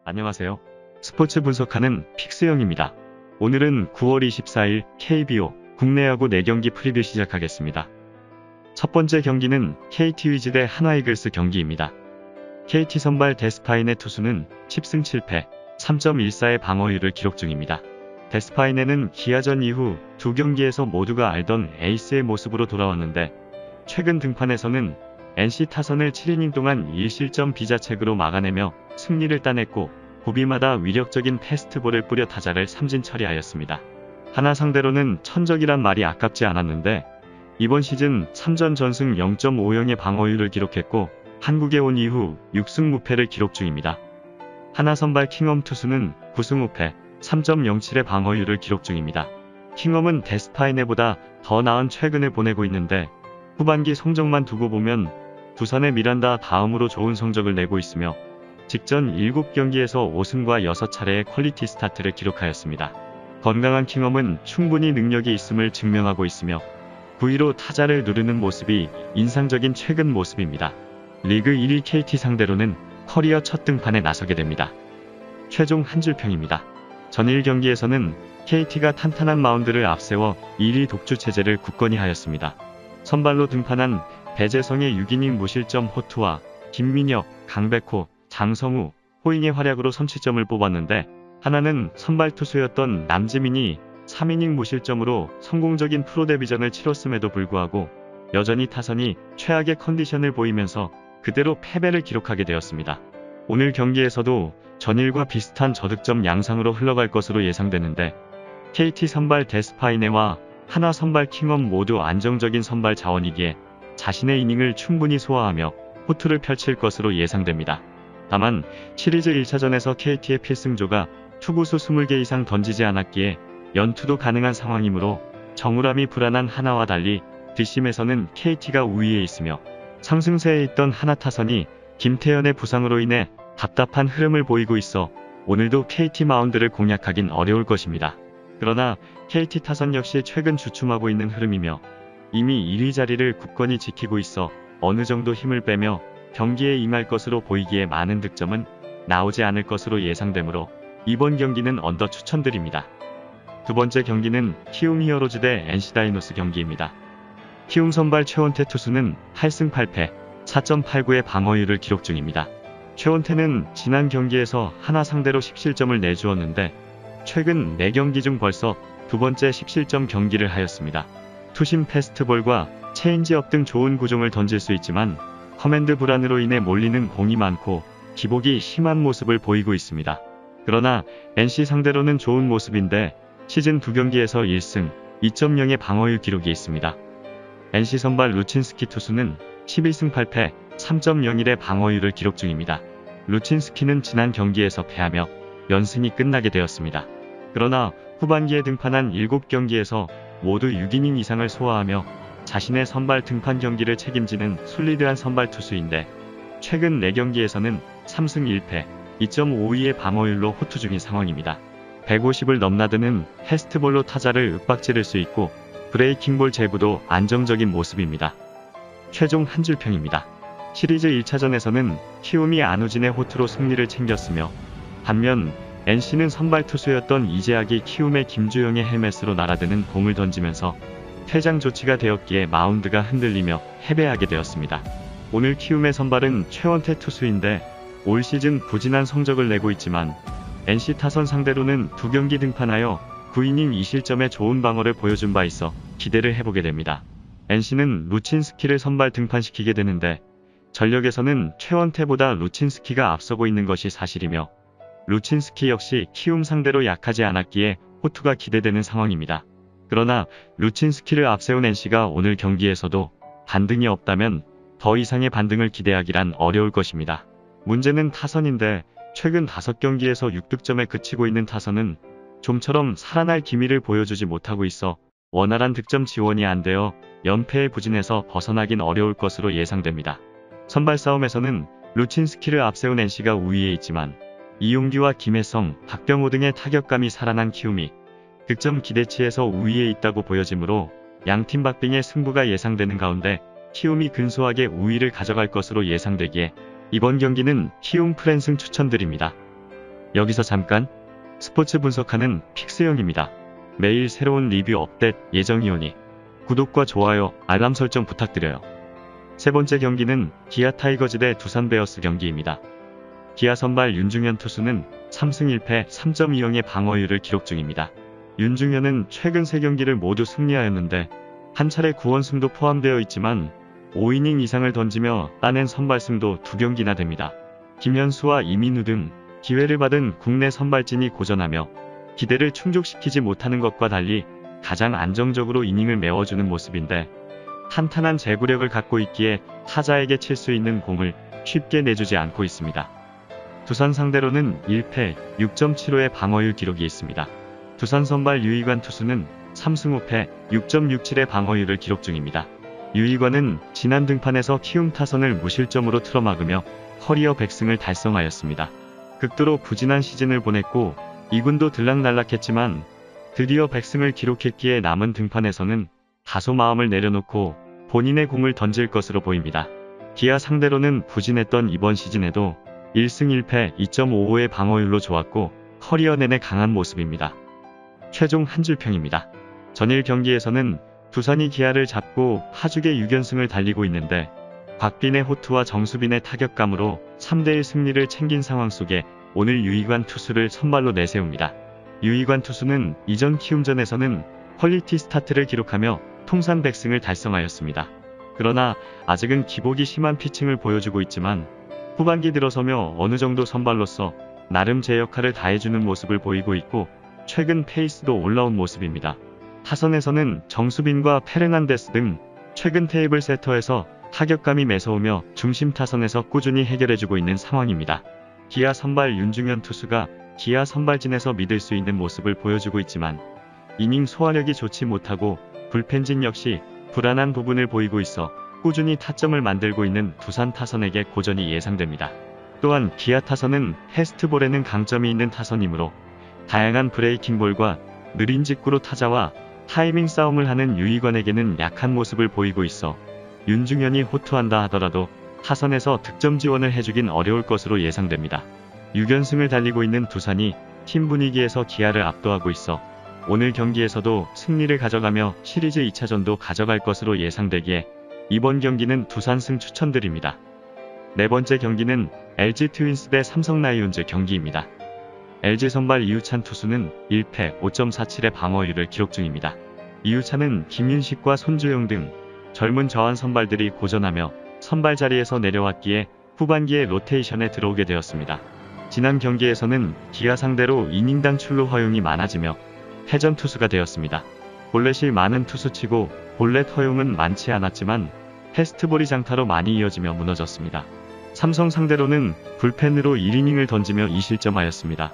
안녕하세요. 스포츠 분석하는 픽스영입니다. 오늘은 9월 24일 KBO 국내 야구 4경기 프리뷰 시작하겠습니다. 첫 번째 경기는 KT 위즈 대 한화이글스 경기입니다. KT 선발 데스파인의 투수는 10승 7패, 3.14의 방어율을 기록 중입니다. 데스파인에는 기아전 이후 두 경기에서 모두가 알던 에이스의 모습으로 돌아왔는데 최근 등판에서는 NC 타선을 7이닝 동안 1실점 비자책으로 막아내며 승리를 따냈고 고비마다 위력적인 패스트볼을 뿌려 타자를 삼진 처리하였습니다. 하나 상대로는 천적이란 말이 아깝지 않았는데 이번 시즌 3전 전승 0.50의 방어율을 기록했고 한국에 온 이후 6승 무패를 기록 중입니다. 하나 선발 킹엄 투수는 9승 5패, 3.07의 방어율을 기록 중입니다. 킹엄은 데스파이네보다 더 나은 최근을 보내고 있는데 후반기 성적만 두고 보면 두산의 미란다 다음으로 좋은 성적을 내고 있으며 직전 7경기에서 5승과 6차례의 퀄리티 스타트를 기록하였습니다. 건강한 킹엄은 충분히 능력이 있음을 증명하고 있으며 9위로 타자를 누르는 모습이 인상적인 최근 모습입니다. 리그 1위 KT 상대로는 커리어 첫 등판에 나서게 됩니다. 최종 한 줄평입니다. 전일 경기에서는 KT가 탄탄한 마운드를 앞세워 1위 독주 체제를 굳건히 하였습니다. 선발로 등판한 배재성의 6이닝 무실점 호투와 김민혁, 강백호, 장성우, 호잉의 활약으로 선취점을 뽑았는데 하나는 선발 투수였던 남지민이 3이닝 무실점으로 성공적인 프로 데뷔전을 치렀음에도 불구하고 여전히 타선이 최악의 컨디션을 보이면서 그대로 패배를 기록하게 되었습니다. 오늘 경기에서도 전일과 비슷한 저득점 양상으로 흘러갈 것으로 예상되는데 KT 선발 데스파이네와 하나 선발 킹엄 모두 안정적인 선발 자원이기에 자신의 이닝을 충분히 소화하며 호투를 펼칠 것으로 예상됩니다. 다만 시리즈 1차전에서 KT의 필승조가 투구수 20개 이상 던지지 않았기에 연투도 가능한 상황이므로 정우람이 불안한 하나와 달리 뒷심에서는 KT가 우위에 있으며 상승세에 있던 하나 타선이 김태현의 부상으로 인해 답답한 흐름을 보이고 있어 오늘도 KT 마운드를 공략하긴 어려울 것입니다. 그러나 KT 타선 역시 최근 주춤하고 있는 흐름이며 이미 1위 자리를 굳건히 지키고 있어 어느 정도 힘을 빼며 경기에 임할 것으로 보이기에 많은 득점은 나오지 않을 것으로 예상되므로 이번 경기는 언더 추천드립니다. 두 번째 경기는 키움 히어로즈 대 NC 다이노스 경기입니다. 키움 선발 최원태 투수는 8승 8패, 4.89의 방어율을 기록 중입니다. 최원태는 지난 경기에서 하나 상대로 10실점을 내주었는데 최근 4경기 중 벌써 두 번째 10실점 경기를 하였습니다. 투심 패스트볼과 체인지업 등 좋은 구종을 던질 수 있지만 커맨드 불안으로 인해 몰리는 공이 많고 기복이 심한 모습을 보이고 있습니다. 그러나 NC 상대로는 좋은 모습인데 시즌 2경기에서 1승, 2.0의 방어율 기록이 있습니다. NC 선발 루친스키 투수는 11승 8패, 3.01의 방어율을 기록 중입니다. 루친스키는 지난 경기에서 패하며 연승이 끝나게 되었습니다. 그러나 후반기에 등판한 7경기에서 모두 6이닝 이상을 소화하며 자신의 선발 등판 경기를 책임지는 솔리드한 선발 투수인데 최근 4경기에서는 3승 1패, 2.52의 방어율로 호투 중인 상황입니다. 150을 넘나드는 패스트볼로 타자를 윽박지를 수 있고 브레이킹볼 제구도 안정적인 모습입니다. 최종 한 줄평입니다. 시리즈 1차전에서는 키움이 안우진의 호투로 승리를 챙겼으며 반면 NC는 선발 투수였던 이재학이 키움의 김주영의 헬멧으로 날아드는 공을 던지면서 퇴장 조치가 되었기에 마운드가 흔들리며 패배하게 되었습니다. 오늘 키움의 선발은 최원태 투수인데 올 시즌 부진한 성적을 내고 있지만 NC 타선 상대로는 2경기 등판하여 9이닝 2실점의 좋은 방어를 보여준 바 있어 기대를 해보게 됩니다. NC는 루친스키를 선발 등판시키게 되는데 전력에서는 최원태보다 루친스키가 앞서고 있는 것이 사실이며 루친스키 역시 키움 상대로 약하지 않았기에 호투가 기대되는 상황입니다. 그러나 루친스키를 앞세운 NC가 오늘 경기에서도 반등이 없다면 더 이상의 반등을 기대하기란 어려울 것입니다. 문제는 타선인데 최근 5경기에서 6득점에 그치고 있는 타선은 좀처럼 살아날 기미를 보여주지 못하고 있어 원활한 득점 지원이 안 되어 연패에 부진해서 벗어나긴 어려울 것으로 예상됩니다. 선발 싸움에서는 루친스키를 앞세운 NC가 우위에 있지만 이용규와 김혜성, 박병호 등의 타격감이 살아난 키움이 득점 기대치에서 우위에 있다고 보여지므로 양팀 박빙의 승부가 예상되는 가운데 키움이 근소하게 우위를 가져갈 것으로 예상되기에 이번 경기는 키움 프랜승 추천드립니다. 여기서 잠깐 스포츠 분석하는 픽스형입니다. 매일 새로운 리뷰 업데이트 예정이오니 구독과 좋아요, 알람 설정 부탁드려요. 세 번째 경기는 기아 타이거즈 대 두산 베어스 경기입니다. 기아 선발 윤중현 투수는 3승 1패 3.20의 방어율을 기록 중입니다. 윤중현은 최근 3경기를 모두 승리하였는데 한 차례 구원승도 포함되어 있지만 5이닝 이상을 던지며 따낸 선발승도 2경기나 됩니다. 김현수와 이민우 등 기회를 받은 국내 선발진이 고전하며 기대를 충족시키지 못하는 것과 달리 가장 안정적으로 이닝을 메워주는 모습인데 탄탄한 제구력을 갖고 있기에 타자에게 칠 수 있는 공을 쉽게 내주지 않고 있습니다. 두산 상대로는 1패 6.75의 방어율 기록이 있습니다. 두산 선발 유이관 투수는 3승 5패 6.67의 방어율을 기록 중입니다. 유이관은 지난 등판에서 키움 타선을 무실점으로 틀어막으며 커리어 100승을 달성하였습니다. 극도로 부진한 시즌을 보냈고 2군도 들락날락했지만 드디어 100승을 기록했기에 남은 등판에서는 다소 마음을 내려놓고 본인의 공을 던질 것으로 보입니다. 기아 상대로는 부진했던 이번 시즌에도 1승 1패 2.55의 방어율로 좋았고 커리어 내내 강한 모습입니다. 최종 한 줄평입니다. 전일 경기에서는 두산이 기아를 잡고 하죽의 6연승을 달리고 있는데 곽빈의 호투와 정수빈의 타격감으로 3대1 승리를 챙긴 상황 속에 오늘 유이관 투수를 선발로 내세웁니다. 유이관 투수는 이전 키움전에서는 퀄리티 스타트를 기록하며 통산 100승을 달성하였습니다. 그러나 아직은 기복이 심한 피칭을 보여주고 있지만 후반기 들어서며 어느 정도 선발로서 나름 제 역할을 다해주는 모습을 보이고 있고 최근 페이스도 올라온 모습입니다. 타선에서는 정수빈과 페르난데스 등 최근 테이블 세터에서 타격감이 매서우며 중심 타선에서 꾸준히 해결해주고 있는 상황입니다. 기아 선발 윤중현 투수가 기아 선발진에서 믿을 수 있는 모습을 보여주고 있지만 이닝 소화력이 좋지 못하고 불펜진 역시 불안한 부분을 보이고 있어 꾸준히 타점을 만들고 있는 두산 타선에게 고전이 예상됩니다. 또한 기아 타선은 패스트볼에는 강점이 있는 타선이므로 다양한 브레이킹볼과 느린 직구로 타자와 타이밍 싸움을 하는 유이관에게는 약한 모습을 보이고 있어 윤중현이 호투한다 하더라도 타선에서 득점 지원을 해주긴 어려울 것으로 예상됩니다. 6연승을 달리고 있는 두산이 팀 분위기에서 기아를 압도하고 있어 오늘 경기에서도 승리를 가져가며 시리즈 2차전도 가져갈 것으로 예상되기에 이번 경기는 두산승 추천드립니다. 네 번째 경기는 LG 트윈스 대 삼성 라이온즈 경기입니다. LG 선발 이우찬 투수는 1패 5.47의 방어율을 기록 중입니다. 이우찬은 김윤식과 손주영 등 젊은 저한 선발들이 고전하며 선발 자리에서 내려왔기에 후반기에 로테이션에 들어오게 되었습니다. 지난 경기에서는 기아 상대로 이닝당 출루 허용이 많아지며 패전 투수가 되었습니다. 볼넷이 많은 투수치고 볼넷 허용은 많지 않았지만 패스트볼이 장타로 많이 이어지며 무너졌습니다. 삼성 상대로는 불펜으로 1이닝을 던지며 2실점하였습니다.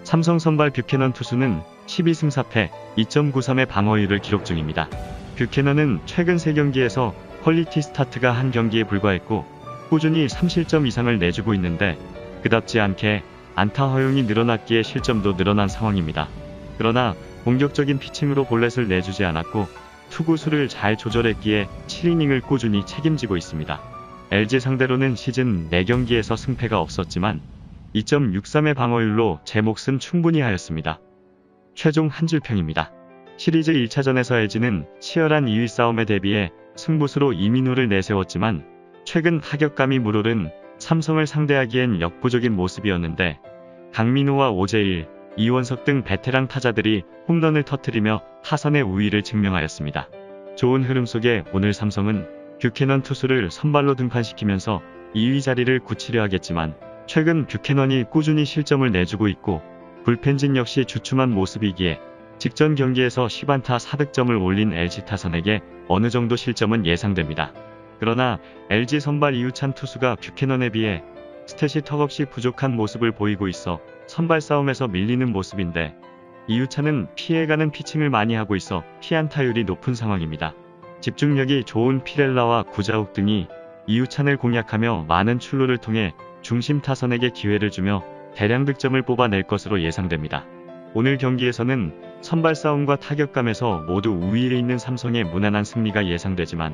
삼성 선발 뷰캐넌 투수는 12승 4패 2.93의 방어율을 기록 중입니다. 뷰캐넌은 최근 3경기에서 퀄리티 스타트가 한 경기에 불과했고 꾸준히 3실점 이상을 내주고 있는데 그답지 않게 안타 허용이 늘어났기에 실점도 늘어난 상황입니다. 그러나 공격적인 피칭으로 볼넷을 내주지 않았고 투구수를 잘 조절했기에 7이닝을 꾸준히 책임지고 있습니다. LG 상대로는 시즌 4경기에서 승패가 없었지만 2.63의 방어율로 제 몫은 충분히 하였습니다. 최종 한 줄평입니다. 시리즈 1차전에서 LG는 치열한 2위 싸움에 대비해 승부수로 이민우를 내세웠지만 최근 타격감이 물오른 삼성을 상대하기엔 역부족인 모습이었는데 강민호와 오재일, 이원석 등 베테랑 타자들이 홈런을 터뜨리며 타선의 우위를 증명하였습니다. 좋은 흐름 속에 오늘 삼성은 뷰캐넌 투수를 선발로 등판시키면서 2위 자리를 굳히려 하겠지만 최근 뷰캐넌이 꾸준히 실점을 내주고 있고 불펜진 역시 주춤한 모습이기에 직전 경기에서 10안타 4득점을 올린 LG 타선에게 어느 정도 실점은 예상됩니다. 그러나 LG 선발 이우찬 투수가 뷰캐넌에 비해 스탯이 턱없이 부족한 모습을 보이고 있어 선발 싸움에서 밀리는 모습인데 이우찬은 피해가는 피칭을 많이 하고 있어 피안타율이 높은 상황입니다. 집중력이 좋은 피렐라와 구자욱 등이 이우찬을 공략하며 많은 출루를 통해 중심 타선에게 기회를 주며 대량 득점을 뽑아낼 것으로 예상됩니다. 오늘 경기에서는 선발 싸움과 타격감에서 모두 우위에 있는 삼성의 무난한 승리가 예상되지만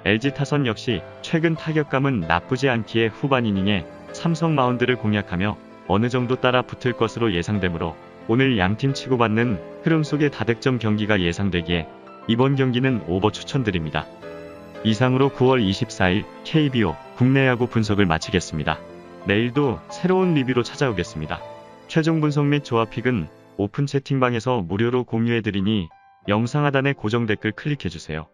LG 타선 역시 최근 타격감은 나쁘지 않기에 후반 이닝에 삼성 마운드를 공략하며 어느 정도 따라 붙을 것으로 예상되므로 오늘 양팀 치고받는 흐름 속의 다득점 경기가 예상되기에 이번 경기는 오버 추천드립니다. 이상으로 9월 24일 KBO 국내 야구 분석을 마치겠습니다. 내일도 새로운 리뷰로 찾아오겠습니다. 최종 분석 및 조합픽은 오픈 채팅방에서 무료로 공유해드리니 영상 하단의 고정 댓글 클릭해주세요.